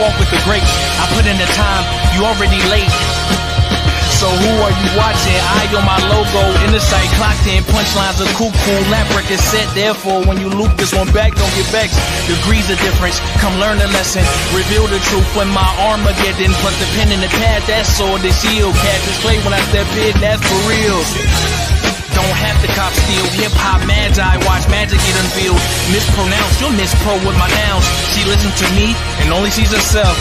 walk with the greats. I put in the time, you already late. So who are you watching? I on my logo, in the sight, clocked in. Punchlines are cuckoo, lap record set. Therefore, when you loop this one back, don't get vexed. Degrees of difference, come learn the lesson. Reveal the truth when my Armageddon. Put the pen in the pad, that sword, the shield. Catch this play when I step in, that's for real. Don't have to cop steal. Hip-hop magi, watch magic get unveiled. Mispronounce, you'll mispro with my nouns. She listens to me and only sees herself.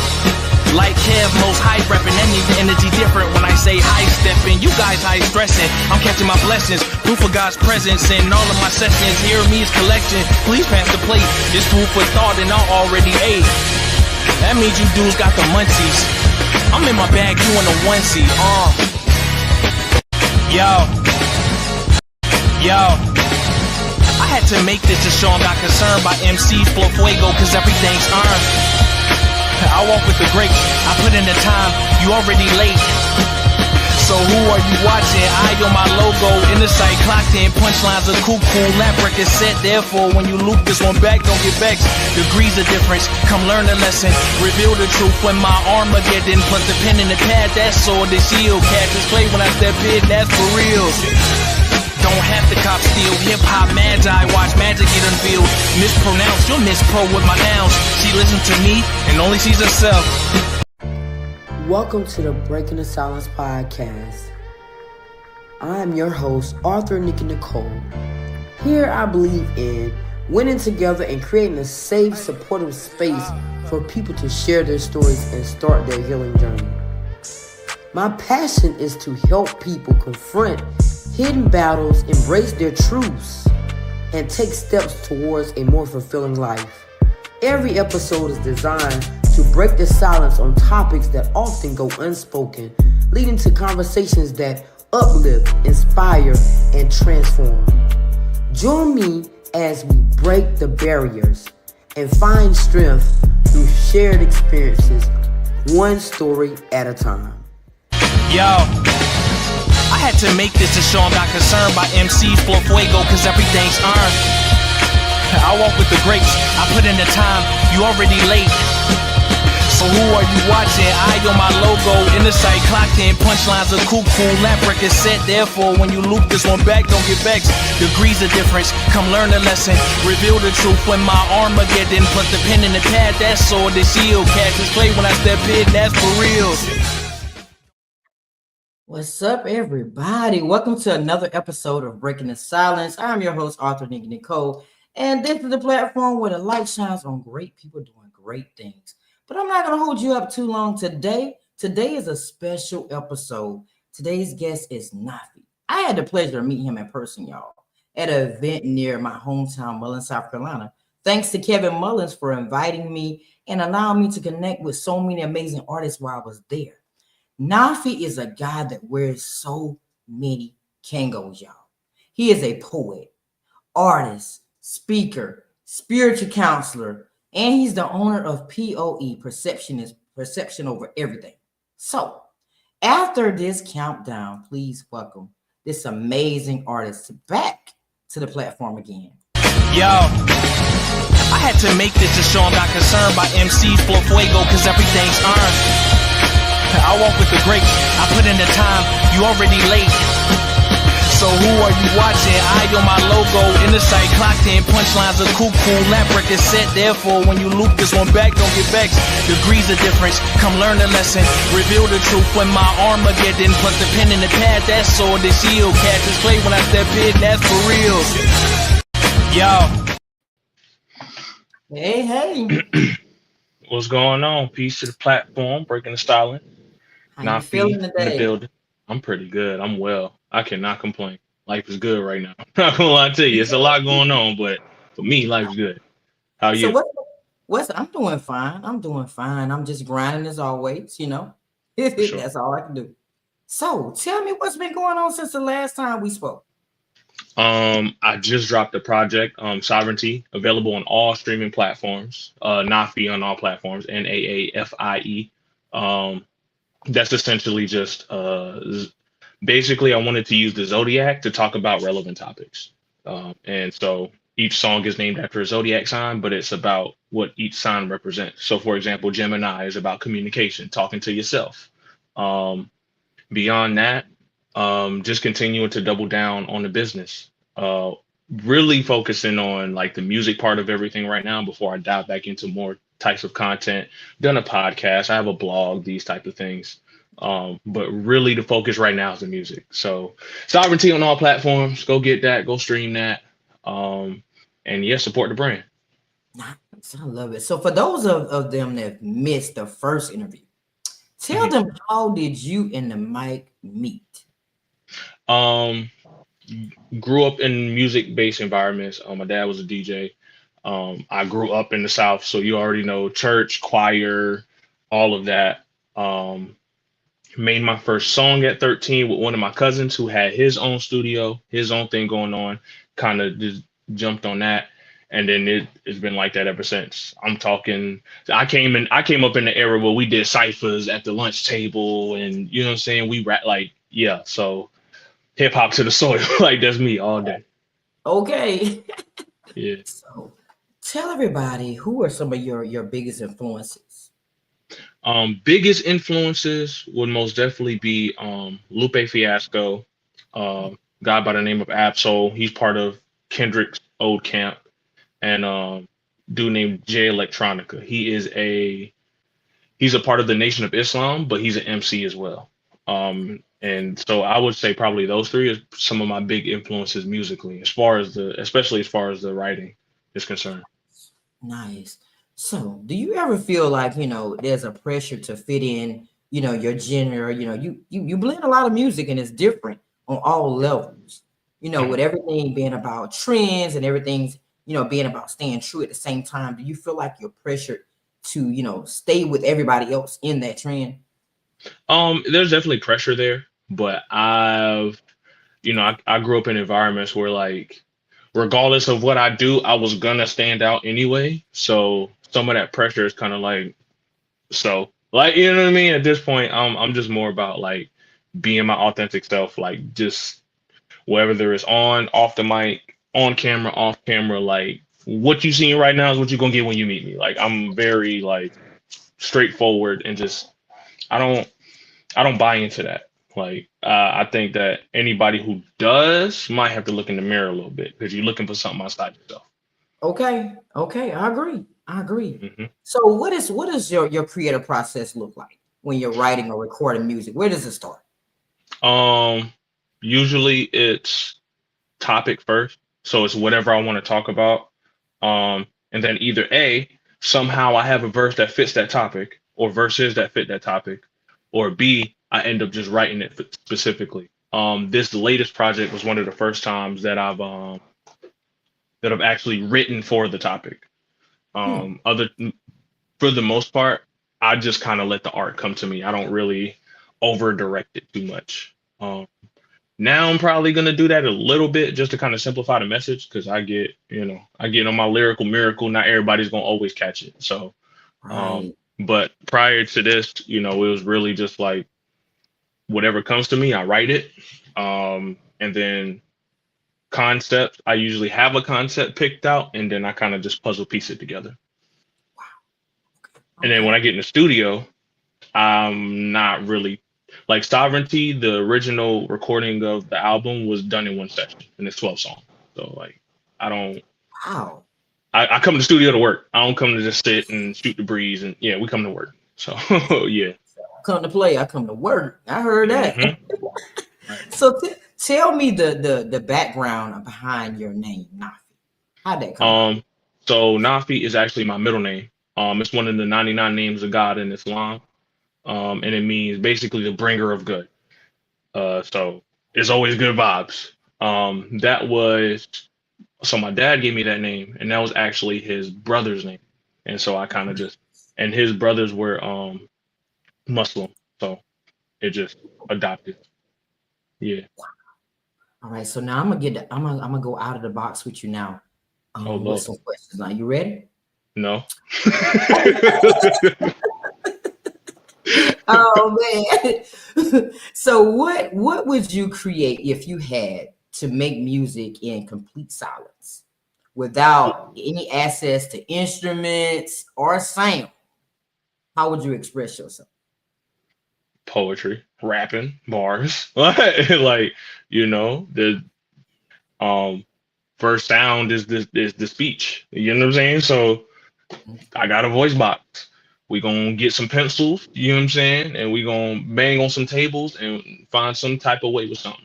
Like Kev, most high reppin', that need the energy different when I say high steppin'. You guys high stressing, I'm catching my blessings. Proof of God's presence in all of my sessions. Hear me's collection, please pass the plate. This food for thought and I already ate. That means you dudes got the munchies. I'm in my bag, you in a onesie. Yo, I had to make this to show I'm not concerned by MC's flow fuego, cause everything's earned. I walk with the greats, I put in the time, you already late. So who are you watching? I on my logo, in the sight, clocked in. Punchlines are cuckoo, lap record set. Therefore, when you loop this one back, don't get vexed. Degrees of difference, come learn the lesson. Reveal the truth when my Armageddon. Put the pen in the pad, that sword, the shield. Catch this play when I step in, that's for real. Don't have to cop steal. Hip-hop magi, watch magic get unveiled. Mispronounce, you'll mispro with my nouns. She listens to me and only sees herself. Welcome to the Breaking the Silence podcast. I am your host, Arthur Nicky Nicole. Here I believe in winning together and creating a safe, supportive space for people to share their stories and start their healing journey. My passion is to help people confront hidden battles, embrace their truths, and take steps towards a more fulfilling life. Every episode is designed to break the silence on topics that often go unspoken, leading to conversations that uplift, inspire, and transform. Join me as we break the barriers and find strength through shared experiences, one story at a time. I had to make this to show I'm not concerned by MC's flow fuego, cause everything's earned. I walk with the greats, I put in the time, you already late. So who are you watching? I on my logo, in the sight, clocked in. Punchlines are cuckoo, lap record set. Therefore, when you loop this one back, don't get vexed. Degrees of difference, come learn the lesson. Reveal the truth when my Armageddon. Put the pen in the pad, that sword, the shield. Catch this play when I step in, that's for real. What's up, everybody? Welcome to another episode of Breaking the Silence. I'm your host, Arthur Nicky Nicole, and this is the platform where the light shines on great people doing great things. But I'm not going to hold you up too long today. Today is a special episode. Today's guest is Naafie. I had the pleasure of meeting him in person, y'all, at an event near my hometown, Mullins, South Carolina. Thanks to Kevin Mullins for inviting me and allowing me to connect with so many amazing artists while I was there. Naafie is a guy that wears so many Kangos, y'all. He is a poet, artist, speaker, spiritual counselor, and he's the owner of P.O.E, Perception Over Everything. So, after this countdown, please welcome this amazing artist back to the platform again. I had to make this to show I'm not concerned by MC's flow fuego, cause everything's earned. I walk with the greats, I put in the time, you already late. So who are you watching? I on my logo, in the sight, clocked in. Punchlines are cuckoo, lap record set. Therefore, when you loop this one back, don't get vexed. Degrees of difference, come learn the lesson. Reveal the truth when my Armageddon. Put the pen in the pad, that sword, the shield. Catch this play when I step in, that's for real. Hey. What's going on? Peace to the platform, Breaking the Silence. How you feeling today? In the building. I'm pretty good. I'm well. I cannot complain. Life is good right now. Not gonna lie to you. It's a lot going on, but for me, life's good. How are you? So I'm doing fine. I'm just grinding as always, you know. Sure. That's all I can do. So tell me what's been going on since the last time we spoke. I just dropped a project, Sovereignty, available on all streaming platforms, Naafie on all platforms, Naafie. That's essentially just basically I wanted to use the Zodiac to talk about relevant topics. And so each song is named after a zodiac sign, but it's about what each sign represents. So, for example, Gemini is about communication, talking to yourself. Um, Beyond that, just continuing to double down on the business. Really focusing on like the music part of everything right now before I dive back into more types of content. Done a podcast, I have a blog, these type of things. But really the focus right now is the music. So sovereignty on all platforms. Go get that. Go stream that. And yeah, support the brand. Nice. I love it. So for those of them that missed the first interview, tell Mhm. them, how did you and the mic meet? Um, Grew up in music-based environments. My dad was a DJ. I grew up in the South, so you already know church, choir, all of that. Um, Made my first song at 13 with one of my cousins who had his own studio, his own thing going on. Kind of just jumped on that, and then it's been like that ever since. I'm talking. I came up in the era where we did ciphers at the lunch table, and you know what I'm saying. We rap like yeah. So hip hop to the soil, like that's me all day. Okay. Yeah. So tell everybody, who are some of your biggest influences? Biggest influences would most definitely be Lupe Fiasco, guy by the name of Absol. He's part of Kendrick's old camp, and dude named Jay Electronica. He's a part of the Nation of Islam, but he's an MC as well. And so I would say probably those three are some of my big influences musically, especially as far as the writing is concerned. Nice. So do you ever feel like, there's a pressure to fit in, your genre? You blend a lot of music and it's different on all levels, Mhm. with everything being about trends and everything's, being about staying true at the same time. Do you feel like you're pressured to, stay with everybody else in that trend? There's definitely pressure there, but I grew up in environments where like regardless of what I do, I was gonna stand out anyway. So some of that pressure is kind of like you know what I mean? At this point, I'm just more about like being my authentic self, like just whether it's on, off the mic, on camera, off camera, like what you seeing right now is what you're gonna get when you meet me. Like I'm very like straightforward and just I don't I don't buy into that. Like, I think that anybody who does might have to look in the mirror a little bit because you're looking for something outside yourself. Okay. Okay. I agree. I agree. Hmm. So what is your creative process look like when you're writing or recording music? Where does it start? Um, Usually it's topic first, so it's whatever I want to talk about. And then either A, somehow I have a verse that fits that topic, or verses that fit that topic, or B, I end up just writing it specifically. This latest project was one of the first times that I've actually written for the topic. Hmm. Other For the most part, I just kind of let the art come to me. I don't really over direct it too much. Now I'm probably gonna do that a little bit just to kind of simplify the message because I get on my lyrical miracle. Not everybody's gonna always catch it. So, Right. but prior to this, it was really just like whatever comes to me, I write it. And then concept, I usually have a concept picked out, and then I kind of just puzzle piece it together. And then when Okay. I get in the studio, I'm not really like Sovereignty. The original recording of the album was done in one session, and it's 12 songs. So like, I don't. Wow. I come to the studio to work. I don't come to just sit and shoot the breeze. And yeah, we come to work. So yeah. Come to play, I come to work. I heard that. Hmm. Right. So tell me the background behind your name, Naafie. How'd that come about? Um. So Nafi is actually my middle name. It's one of the 99 names of God in Islam. And it means basically the bringer of good. So it's always good vibes. That was So my dad gave me that name, and that was actually his brother's name. And so I kind of just and his brothers were Muslim, so it just adopted. Yeah. All right. So now I'm gonna go out of the box with you now. Oh With Lord, some questions. Are you ready? no. Oh man. So what would you create if you had to make music in complete silence without any access to instruments or sound, how would you express yourself? Poetry, rapping, bars, like the um first sound is the speech. You know what I'm saying? So I got a voice box. We gonna get some pencils, you know what I'm saying, and we gonna bang on some tables and find some type of way with something.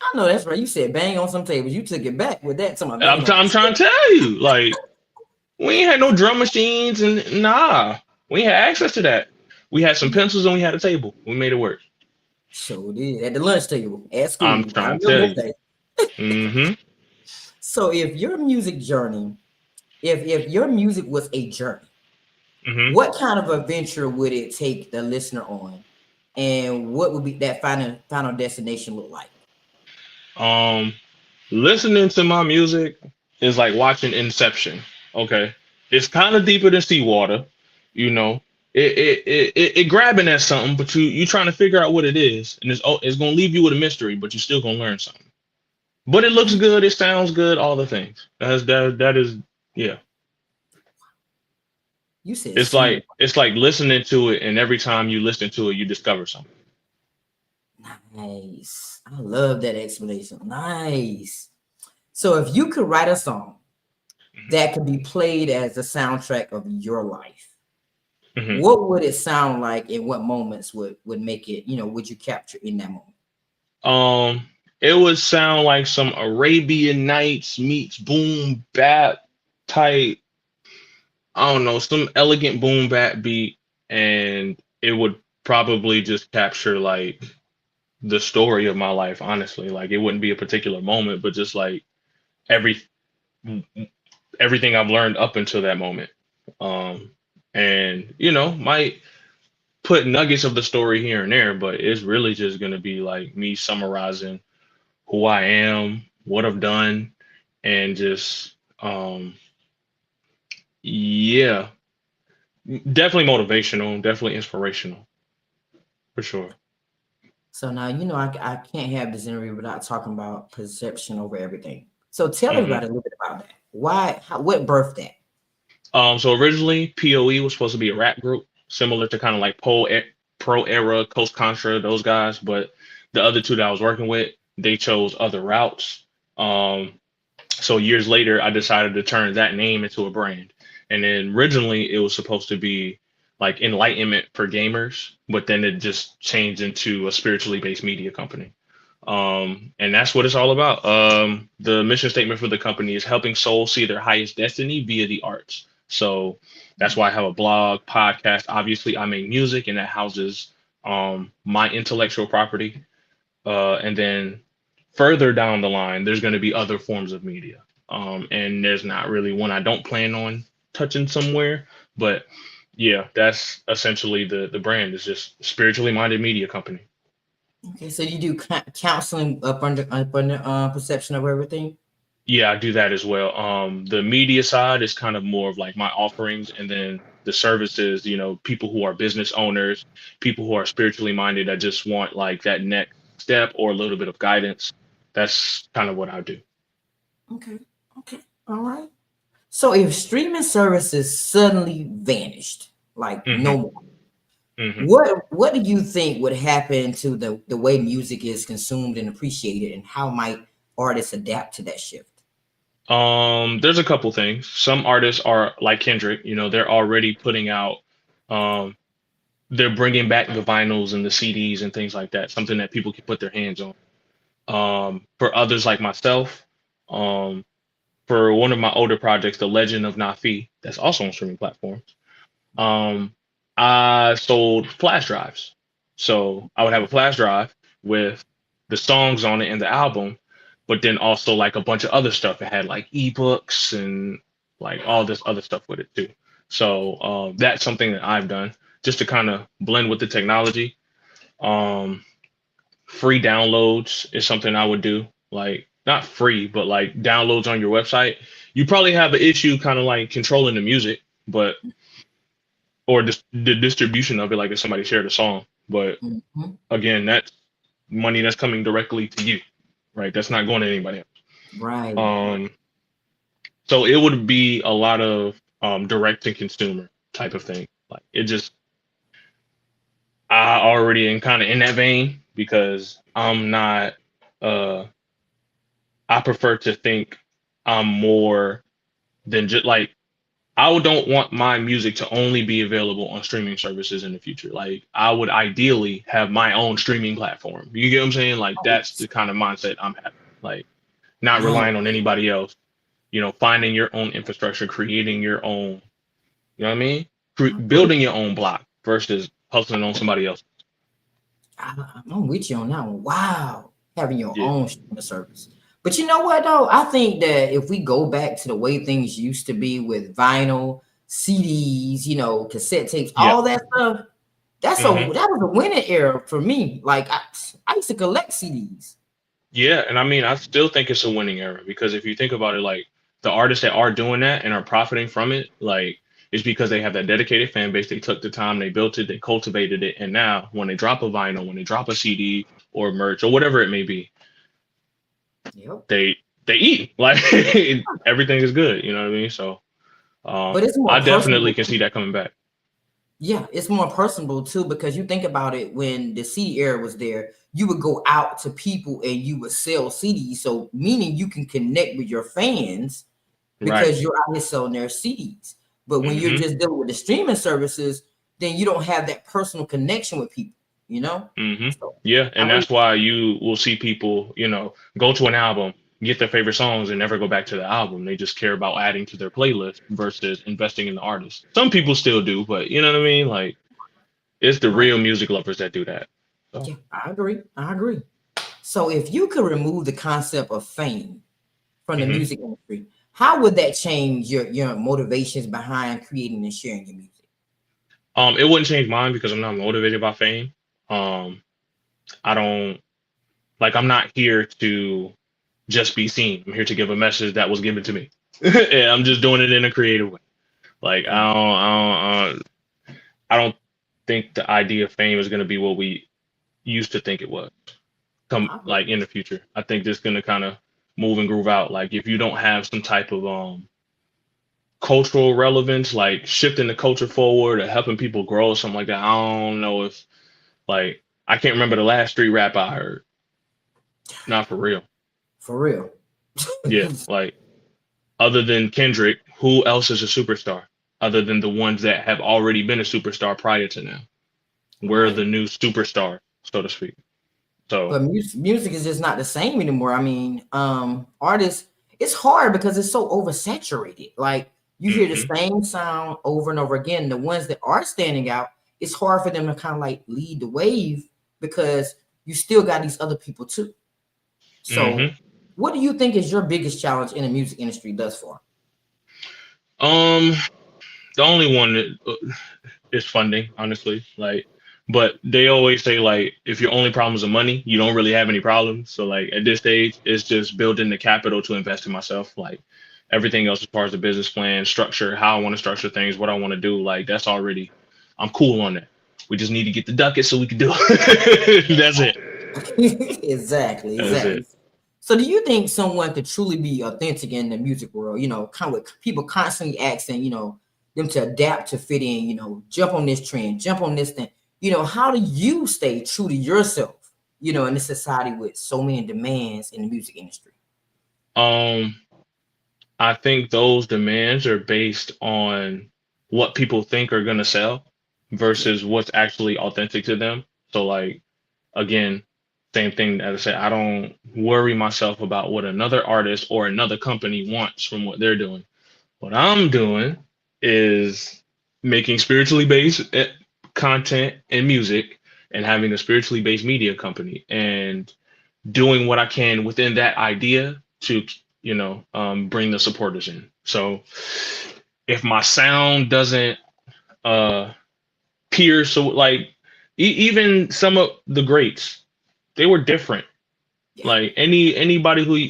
I know that's right. You said bang on some tables. You took it back with that. Somebody I'm, bang t- on. I'm trying to tell you, like we ain't had no drum machines and nah, we ain't had access to that. We had some pencils and we had a table. We made it work. Sure did at the lunch table at I'm school. I trying to remember tell those you. days. Mm-hmm. So if your music journey, if your music was a journey, Mm-hmm. what kind of adventure would it take the listener on, and what would be that final destination look like? Um, Listening to my music is like watching Inception. Okay, it's kind of deeper than seawater. You know, it grabbing at something, but you trying to figure out what it is, and it's gonna leave you with a mystery, but you still gonna learn something. But it looks good, it sounds good, all the things. That is yeah. You said It's sea. like listening to it, and every time you listen to it, you discover something. Nice. I love that explanation. Nice. So if you could write a song that could be played as the soundtrack of your life, Hmm. what would it sound like, and what moments would make it, would you capture in that moment? Um, it would sound like some Arabian Nights meets boom bap type. I don't know, some elegant boom bap beat, and it would probably just capture like the story of my life. Honestly, like it wouldn't be a particular moment, but just like every everything I've learned up until that moment. Um, and might put nuggets of the story here and there, but it's really just gonna be like me summarizing who I am, what I've done, and just yeah, definitely motivational, definitely inspirational for sure. So now, I can't have this interview without talking about perception over everything. So tell Hmm. everybody a little bit about that. Why, what birthed that? So originally P.O.E was supposed to be a rap group, similar to kind of like Pro Era, Coast Contra, those guys, but the other two that I was working with, they chose other routes. Um, so years later, I decided to turn that name into a brand. And then originally it was supposed to be like enlightenment for gamers, but then it just changed into a spiritually based media company. And that's what it's all about. The mission statement for the company is helping souls see their highest destiny via the arts. So that's why I have a blog, podcast. Obviously, I make music, and that houses my intellectual property. And then further down the line, there's going to be other forms of media. And there's not really one I don't plan on touching somewhere, but yeah, that's essentially the brand is just spiritually minded media company. Okay, so you do counseling up under perception of everything. Yeah, I do that as well. The media side is kind of more of like my offerings, and then the services, people who are business owners, people who are spiritually minded that just want like that next step or a little bit of guidance. That's kind of what I do. Okay, okay, all right. So if streaming services suddenly vanished, like Hmm. no more, Hmm. what do you think would happen to the way music is consumed and appreciated, and how might artists adapt to that shift? There's a couple things. Some artists are like Kendrick, they're already putting out, um, they're bringing back the vinyls and the CDs and things like that, something that people can put their hands on. For others like myself, um, for one of my older projects, The Legend of Naafie, that's also on streaming platforms. Um, I sold flash drives. So I would have a flash drive with the songs on it and the album, but then also like a bunch of other stuff. It had like ebooks and like all this other stuff with it too. So that's something that I've done just to kind of blend with the technology. Um, Free downloads is something I would do. Like not free, but like downloads on your website. You probably have an issue kind of like controlling the music, but or just the distribution of it, like if somebody shared a song. But Mhm. again, that's money that's coming directly to you, right? That's not going to anybody else. Right, right. Um, So it would be a lot of direct to consumer type of thing. Like it just I already am kind of in that vein because I'm not I prefer to think I'm more than just like I don't want my music to only be available on streaming services in the future. Like I would ideally have my own streaming platform. You get what I'm saying? Like that's the kind of mindset I'm having. Like not Oh, relying on anybody else, finding your own infrastructure, creating your own, you know what I mean? I agree. Building your own block versus hustling on somebody else. I'm with you on that one. Wow, having your Yeah. own streaming service. But you know what though? I think that if we go back to the way things used to be with vinyl, CDs, cassette tapes, Yeah. all that stuff, Hmm. that was a winning era for me. Like I used to collect CDs. Yeah. And I mean, I still think it's a winning era because if you think about it, like the artists that are doing that and are profiting from it, like it's because they have that dedicated fan base. They took the time, they built it, they cultivated it. And now when they drop a vinyl, when they drop a CD or merch or whatever it may be, Yep. they eat like everything is good. You know what I mean? So But it's I more definitely personable. can see that coming back. Yeah, it's more personable too because you think about it when the CD era was there, you would go out to people and you would sell CDs. So meaning you can connect with your fans Right. because you're out here selling their CDs. But when you're Hmm. just dealing with the streaming services, then you don't have that personal connection with people, you know? Hmm. So Yeah, I and really that's why you will see people, go to an album, get their favorite songs, and never go back to the album. They just care about adding to their playlist versus investing in the artist. Some people still do, but you know what I mean? Like, it's the right. real music lovers that do that. So, Yeah, I agree. I agree. So if you could remove the concept of fame from the hmm music industry, how would that change your motivations behind creating and sharing your music? it wouldn't change mine because I'm not motivated by fame. Um, I don't like. I'm not here to just be seen. I'm here to give a message that was given to me, and I'm just doing it in a creative way. Like, Mm. I don't think the idea of fame is going to be what we used to think it was come I agree. like in the future. I think this going to kind of move and groove out. Like if you don't have some type of cultural relevance, like shifting the culture forward or helping people grow or something like that. I don't know if like I can't remember the last street rap I heard. Not for real. For real. Yeah, like other than Kendrick, who else is a superstar other than the ones that have already been a superstar prior to now? We're Right. the new superstar, so to speak. So But music is just not the same anymore. I mean, artists, it's hard because it's so oversaturated. Like you hear the hmm same sound over and over again. The ones that are standing out, it's hard for them to kind of like lead the wave because you still got these other people too. So, hmm what do you think is your biggest challenge in the music industry thus far? Um, the only one that, is funding, honestly. Like, but they always say like, if your only problem is the money, you don't really have any problems. So like at this stage, it's just building the capital to invest in myself. Like everything else as far as the business plan, structure, how I want to structure things, what I want to do, like that's already, I'm cool on that. We just need to get the ducats so we can do it. That's it. Exactly, That's exactly. it. So, do you think someone could truly be authentic in the music world? Kind of with people constantly asking, them to adapt to fit in. Jump on this trend, jump on this thing. How do you stay true to yourself? In this society with so many demands in the music industry. Um, I think those demands are based on what people think are gonna sell Yeah, versus what's actually authentic to them. So like again, same thing as I said, I don't worry myself about what another artist or another company wants from what they're doing. What I'm doing is making spiritually based content and music and having a spiritually based media company and doing what I can within that idea to, bring the supporters in. So if my sound doesn't uh pierce, so like even some of the greats, they were different. yeah, Like anybody who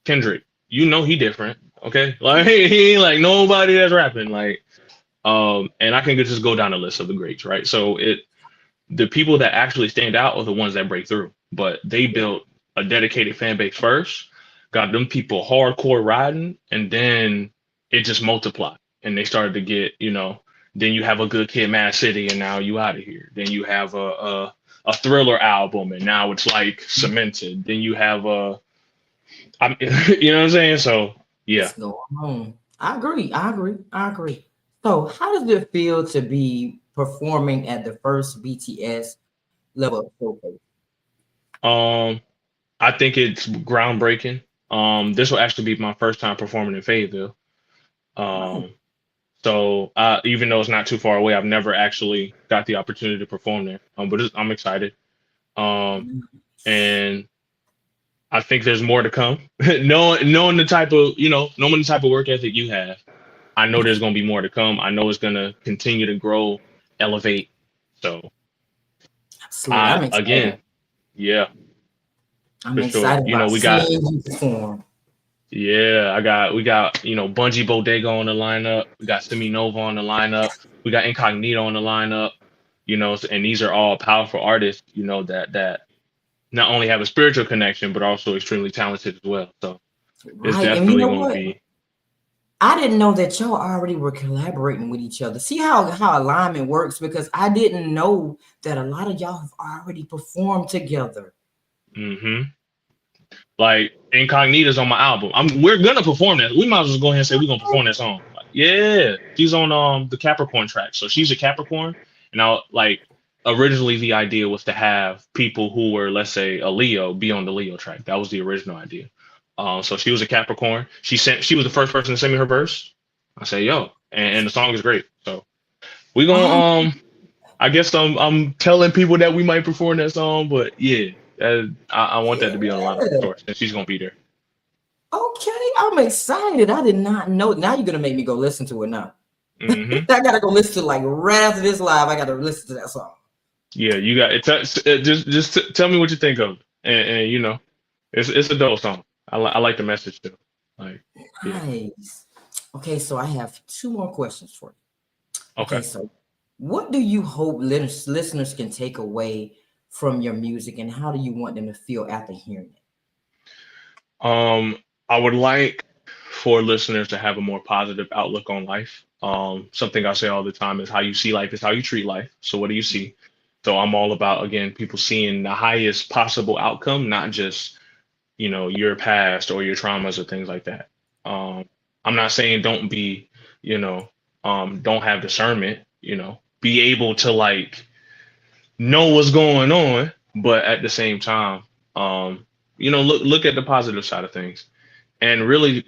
Kendrick, he different. Okay, like he ain't like nobody that's rapping. Like and I can just go down the list of the greats, right? So the people that actually stand out are the ones that break through. But they yeah. built a dedicated fan base first, got them people hardcore riding, and then it just multiplied, and they started to get, then you have a Good Kid, Mad City, and now you out of here. Then you have a Thriller album, and now it's like cemented. Then you have you know what I'm saying? So yeah. Let's go on. I agree. I agree. I agree. So, how does it feel to be performing at the first BTS level showcase? Um, I think it's groundbreaking. This will actually be my first time performing in Fayetteville. Right. Um, so even though it's not too far away, I've never actually got the opportunity to perform there. But I'm excited. Um, and I think there's more to come. Knowing the type of, knowing the type of work ethic you have, I know there's going to be more to come. I know it's going to continue to grow, elevate. So Absolutely. I'm again, excited. yeah, I'm for sure. excited about We seeing got, you perform. yeah, we got, Bungie Bodega on the lineup. We got Semi Nova on the lineup. We got Incognito on the lineup, and these are all powerful artists, that not only have a spiritual connection, but also extremely talented as well. So it's Right. And you definitely know going to what? be. I didn't know that y'all already were collaborating with each other. See how alignment works, because I didn't know that a lot of y'all have already performed together. hmm Like Incognita's on my album. We're gonna perform that. We might as well go ahead and say we're gonna perform that song. Like, yeah, she's on the Capricorn track. So she's a Capricorn. And now, like, originally the idea was to have people who were, let's say, a Leo be on the Leo track. That was the original idea. So she was a Capricorn. She was the first person to send me her verse. I say, yo, and the song is great. So we gonna Oh, I guess I'm telling people that we might perform that song, but yeah, I want that to be on the lineup for yeah. sure, and she's gonna be there. Okay, I'm excited. I did not know. Now you're gonna make me go listen to it now. hmm I gotta go listen to, like, right after this live. I gotta listen to that song. Yeah, you got it. Tell me what you think of it, and it's a dope song. I like the message too. Like, yeah, Nice. Okay, so I have two more questions for you. Okay, okay. so what do you hope listeners can take away from your music, and how do you want them to feel after hearing it? I would like for listeners to have a more positive outlook on life. Something I say all the time is how you see life is how you treat life. So what do you see? So I'm all about, again, people seeing the highest possible outcome, not just, your past or your traumas or things like that. I'm not saying don't be, don't have discernment, be able to, like, know what's going on, but at the same time, look at the positive side of things. And really,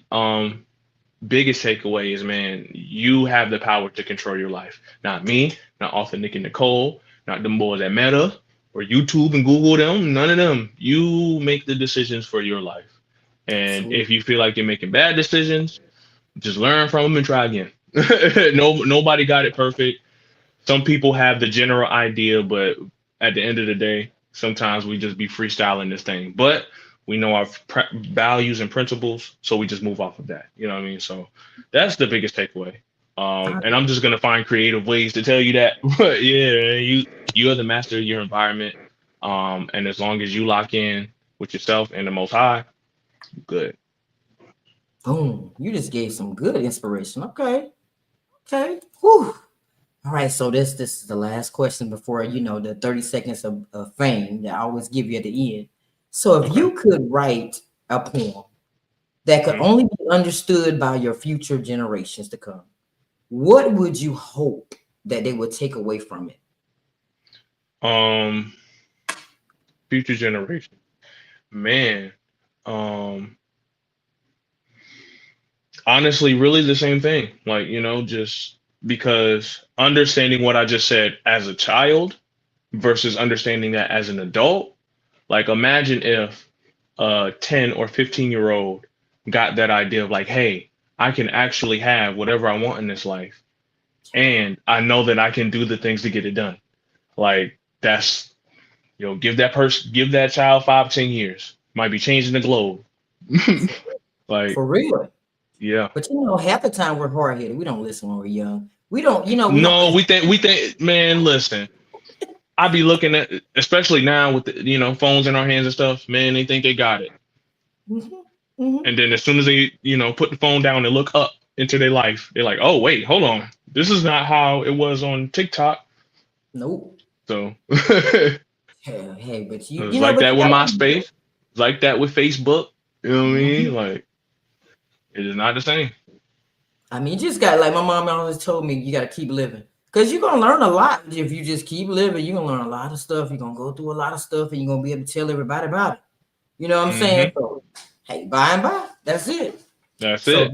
biggest takeaway is, man, you have the power to control your life. Not me, not author Nick and Nicole, not them boys at Meta or YouTube and Google them, none of them. You make the decisions for your life. And Absolutely. if you feel like you're making bad decisions, just learn from them and try again. No, nobody got it perfect. Some people have the general idea, but at the end of the day, sometimes we just be freestyling this thing. But we know our values and principles, so we just move off of that. You know what I mean? So that's the biggest takeaway. And I'm just gonna find creative ways to tell you that. But yeah, you are the master of your environment. And as long as you lock in with yourself and the Most High, good. Boom. You just gave some good inspiration. Okay. Okay. Whew. All right. So this is the last question before, the 30 seconds of fame that I always give you at the end. So if Okay. you could write a poem that could Mhm. only be understood by your future generations to come, what would you hope that they would take away from it? Um, future generation, man. Um, Honestly, really the same thing. Like, just because understanding what I just said as a child versus understanding that as an adult. Like, imagine if a 10 or 15-year-old got that idea of, like, hey, I can actually have whatever I want in this life. And I know that I can do the things to get it done. Like, that's, give that child 5, 10 years. Might be changing the globe. Like, For real. yeah. But half the time we're hard headed. We don't listen when we're young. We don't, we don't. No, we think, man, listen. I be looking at, especially now with the, phones in our hands and stuff, man, they think they got it. Mhm, mhm. And then as soon as they, put the phone down and look up, into their life, they're like, oh wait, hold on, this is not how it was on TikTok. Nope. So it Hey, but was like but that you with gotta MySpace, it's like that with Facebook. You know what I mean? Mhm. Like it is not the same. I mean, you just got like my mom always told me, you got to keep living because you're gonna learn a lot if you just keep living. You're gonna learn a lot of stuff. You're gonna go through a lot of stuff, and you're gonna be able to tell everybody about it. You know what I'm saying? Hmm. So, hey, by and by, that's it. That's So it.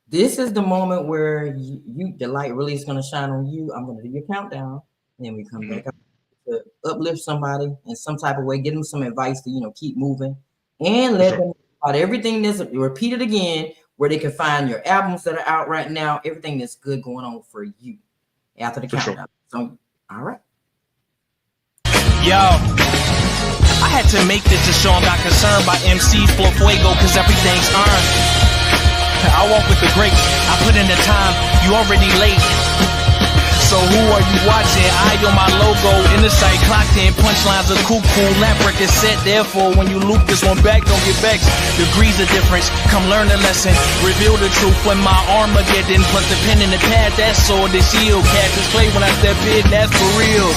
this is the moment where the light really is gonna shine on you. I'm gonna do your countdown, and then we come Hmm. back up to uplift somebody in some type of way, give them some advice to keep moving, and For let sure. them know about everything that's repeat it again, where they can find your albums that are out right now, everything that's good going on for you after the For sure. countdown. So, all right. Yo, I had to make this to show I'm not concerned by MCs flow fuego, cause everything's earned. I walk with the greats, I put in the time, you already late. So who are you watching? I on my logo, in the sight, clocked in, punchlines are cuckoo, lap record set, therefore when you loop this one back, don't get vexed. Degrees of difference, come learn the lesson, reveal the truth when my Armageddon, plus the pen in the pad, that sword, the shield, catch this play when I step in, that's for real.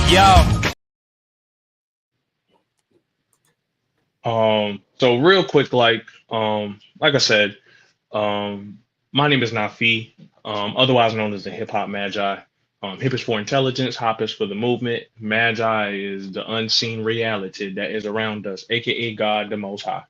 Yo. So real quick, like I said, my name is Naafie, otherwise known as the Hip Hop Magi. Hip is for intelligence, hop is for the movement, Magi is the unseen reality that is around us, aka God the Most High.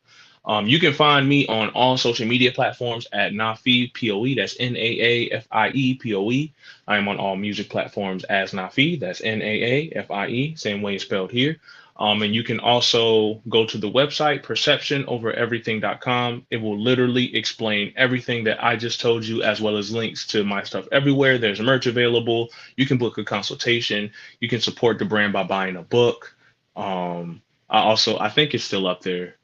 You can find me on all social media platforms at Naafie P.O.E. That's Naafie P.O.E. I am on all music platforms as Naafie. That's Naafie, same way it's spelled here. And you can also go to the website, perceptionovereverything.com. It will literally explain everything that I just told you, as well as links to my stuff everywhere. There's merch available. You can book a consultation. You can support the brand by buying a book. I think it's still up there.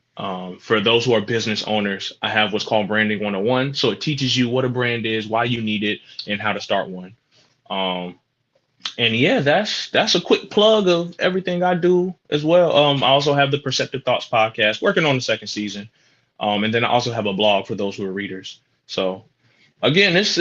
For those who are business owners, I have what's called Branding 101. So it teaches you what a brand is, why you need it, and how to start one. And yeah, that's a quick plug of everything I do as well. I also have the Perceptive Thoughts podcast, working on the second season. And then I also have a blog for those who are readers. So again, it's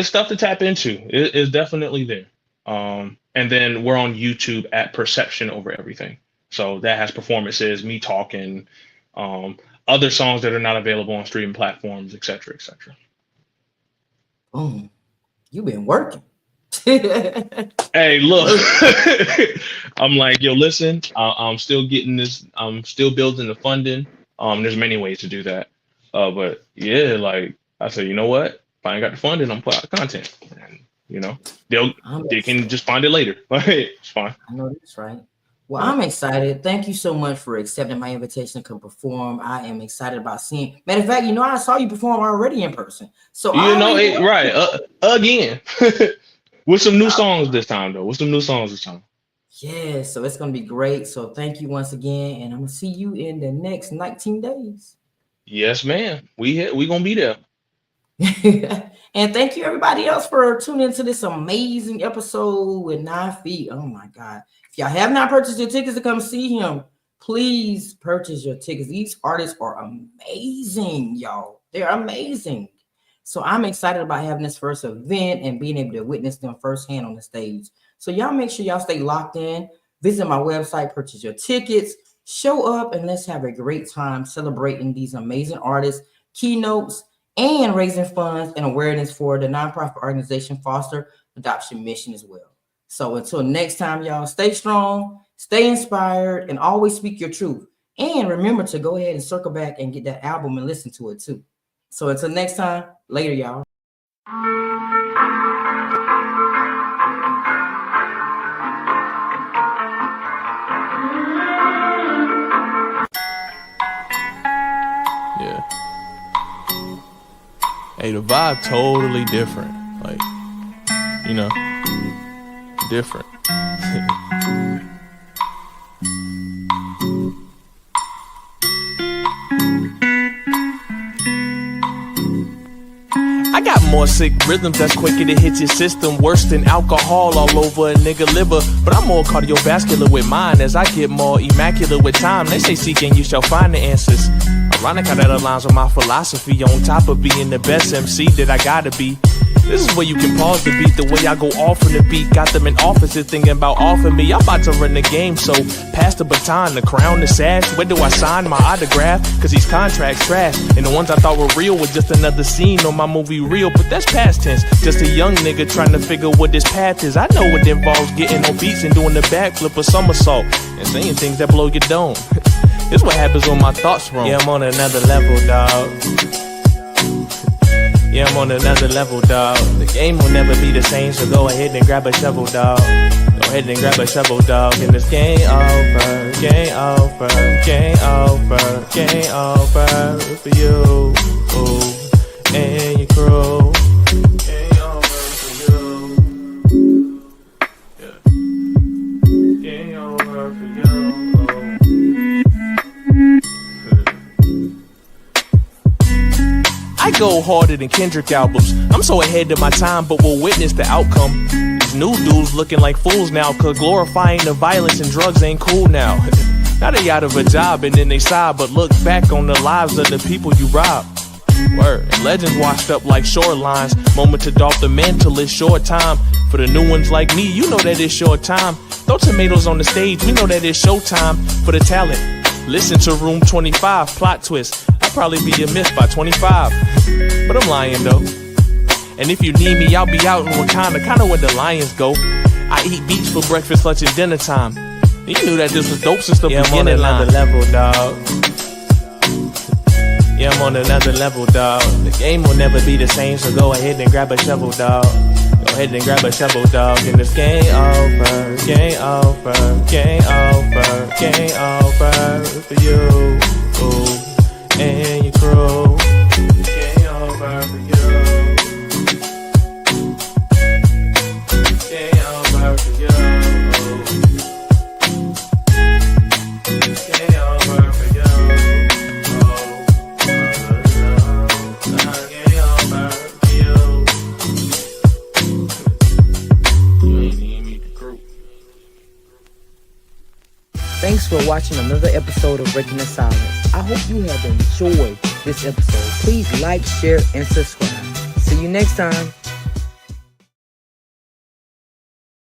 stuff to tap into. It's definitely there. And then we're on YouTube at Perception Over Everything. So that has performances, me talking, other songs that are not available on streaming platforms, et cetera, et cetera. Boom. You've been working. Hey, look, I'm like, yo, listen, I'm still getting this. I'm still building the funding. There's many ways to do that. But yeah, like I said, you know what? If I ain't got the funding, I'm put out content. And, they can just find it later. It's fine. I know that's right. Well, I'm excited. Thank you so much for accepting my invitation to come perform. I am excited about seeing. Matter of fact, I saw you perform already in person. So Right. Again. With some new songs this time, though. Yeah, so it's gonna be great. So thank you once again, and I'm gonna see you in the next 19 days. Yes, ma'am. We gonna be there. And thank you everybody else for tuning into this amazing episode with Naafie. Oh my God. If y'all have not purchased your tickets to come see him, please purchase your tickets. These artists are amazing, y'all. They're amazing. So I'm excited about having this first event and being able to witness them firsthand on the stage. So y'all make sure y'all stay locked in. Visit my website, purchase your tickets, show up, and let's have a great time celebrating these amazing artists, keynotes, and raising funds and awareness for the nonprofit organization Foster Adoption Mission as well. So until next time, y'all, stay strong, stay inspired, and always speak your truth. And remember to go ahead and circle back and get that album and listen to it too. So until next time, later, y'all. Yeah. Hey, the vibe totally different. Like, different. I got more sick rhythms that's quicker to hit your system. Worse than alcohol all over a nigga liver. But I'm more cardiovascular with mine as I get more immaculate with time. They say seek and you shall find the answers. Ironic how that aligns with my philosophy. On top of being the best MC that I gotta be. This is where you can pause the beat, the way I go off on the beat. Got them in office, they're thinking about offering me. I'm about to run the game, so pass the baton, the crown, the sash. Where do I sign my autograph? Cause these contracts trash. And the ones I thought were real were just another scene on my movie reel. But that's past tense, just a young nigga trying to figure what this path is. I know it involves getting on beats and doing the backflip or somersault and saying things that blow your dome. This what happens when my thoughts wrong. Yeah, I'm on another level, dog. Yeah, I'm on another level, dog. The game will never be the same, so go ahead and grab a shovel, dog. Go ahead and grab a shovel, dog. And it's game over, game over, game over, game over for you and your crew. Game over for you. Yeah. Game over for you. I go harder than Kendrick albums. I'm so ahead of my time, but we'll witness the outcome. These new dudes looking like fools now, cause glorifying the violence and drugs ain't cool now. Now they out of a job and then they sigh, but look back on the lives of the people you robbed. Word. And legends washed up like shorelines. Moment to doff the mantle is short time. For the new ones like me, you know that it's short time. Throw tomatoes on the stage, we know that it's showtime. For the talent, listen to Room 25, plot twist. Probably be a myth by 25, but I'm lying though. And if you need me, I'll be out in Wakanda, kinda where the lions go. I eat beets for breakfast, lunch, and dinner time. You knew that this was dope since the beginning line. I'm on another level, dog. Yeah, I'm on another level, dog. The game will never be the same, so go ahead and grab a shovel, dog. Go ahead and grab a shovel, dog. And it's game over, game over, game over, game over for you and your crew. Game over for you. Game over for you. Game over for you. Game over for you. You ain't even meet the crew. Thanks for watching another episode of Breaking the Silence. I hope you have enjoyed this episode. Please like, share, and subscribe. See you next time.